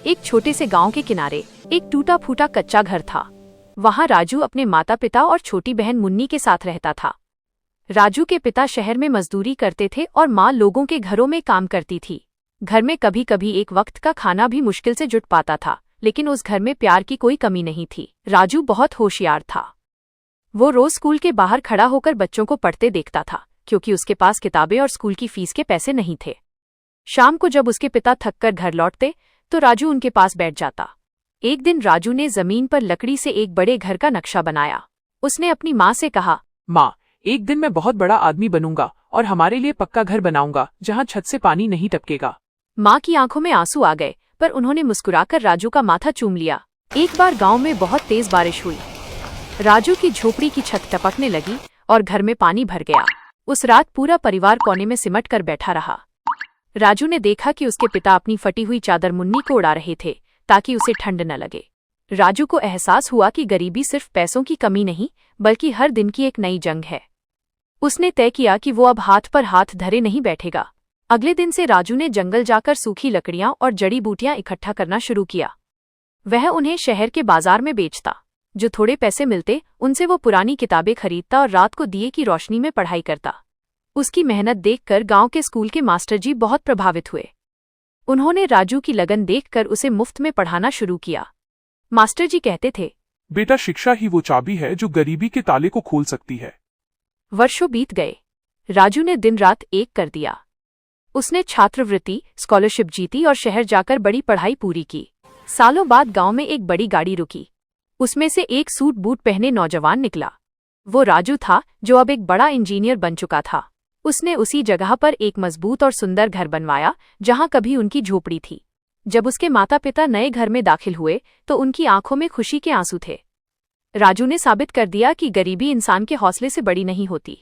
एक छोटे से गांव के किनारे एक टूटा फूटा कच्चा घर था। वहां राजू अपने माता पिता और छोटी बहन मुन्नी के साथ रहता था। राजू के पिता शहर में मजदूरी करते थे और माँ लोगों के घरों में काम करती थी। घर में कभी कभी एक वक्त का खाना भी मुश्किल से जुट पाता था, लेकिन उस घर में प्यार की कोई कमी नहीं थी। राजू बहुत होशियार था। वो रोज स्कूल के बाहर खड़ा होकर बच्चों को पढ़ते देखता था, क्योंकि उसके पास किताबें और स्कूल की फीस के पैसे नहीं थे। शाम को जब उसके पिता थककर घर लौटते तो राजू उनके पास बैठ जाता। एक दिन राजू ने जमीन पर लकड़ी से एक बड़े घर का नक्शा बनाया। उसने अपनी माँ से कहा, माँ, एक दिन मैं बहुत बड़ा आदमी बनूंगा और हमारे लिए पक्का घर बनाऊंगा जहाँ छत से पानी नहीं टपकेगा। माँ की आंखों में आंसू आ गए, पर उन्होंने मुस्कुराकर राजू का माथा चूम लिया। एक बार गांव में बहुत तेज बारिश हुई। राजू की झोपड़ी की छत टपकने लगी और घर में पानी भर गया। उस रात पूरा परिवार कोने में सिमट कर बैठा रहा। राजू ने देखा कि उसके पिता अपनी फटी हुई चादर मुन्नी को उड़ा रहे थे ताकि उसे ठंड न लगे। राजू को एहसास हुआ कि गरीबी सिर्फ पैसों की कमी नहीं, बल्कि हर दिन की एक नई जंग है। उसने तय किया कि वो अब हाथ पर हाथ धरे नहीं बैठेगा। अगले दिन से राजू ने जंगल जाकर सूखी लकड़ियां और जड़ी बूटियां इकट्ठा करना शुरू किया। वह उन्हें शहर के बाजार में बेचता। जो थोड़े पैसे मिलते उनसे वो पुरानी किताबें खरीदता और रात को दिए की रोशनी में पढ़ाई करता। उसकी मेहनत देखकर गांव के स्कूल के मास्टर जी बहुत प्रभावित हुए। उन्होंने राजू की लगन देखकर उसे मुफ्त में पढ़ाना शुरू किया। मास्टर जी कहते थे, बेटा, शिक्षा ही वो चाबी है जो गरीबी के ताले को खोल सकती है। वर्षों बीत गए। राजू ने दिन रात एक कर दिया। उसने छात्रवृत्ति, स्कॉलरशिप जीती और शहर जाकर बड़ी पढ़ाई पूरी की। सालों बाद गांव में एक बड़ी गाड़ी रुकी। उसमें से एक सूट बूट पहने नौजवान निकला। वो राजू था, जो अब एक बड़ा इंजीनियर बन चुका था। उसने उसी जगह पर एक मजबूत और सुंदर घर बनवाया जहां कभी उनकी झोपड़ी थी। जब उसके माता पिता नए घर में दाखिल हुए तो उनकी आंखों में खुशी के आंसू थे। राजू ने साबित कर दिया कि गरीबी इंसान के हौसले से बड़ी नहीं होती।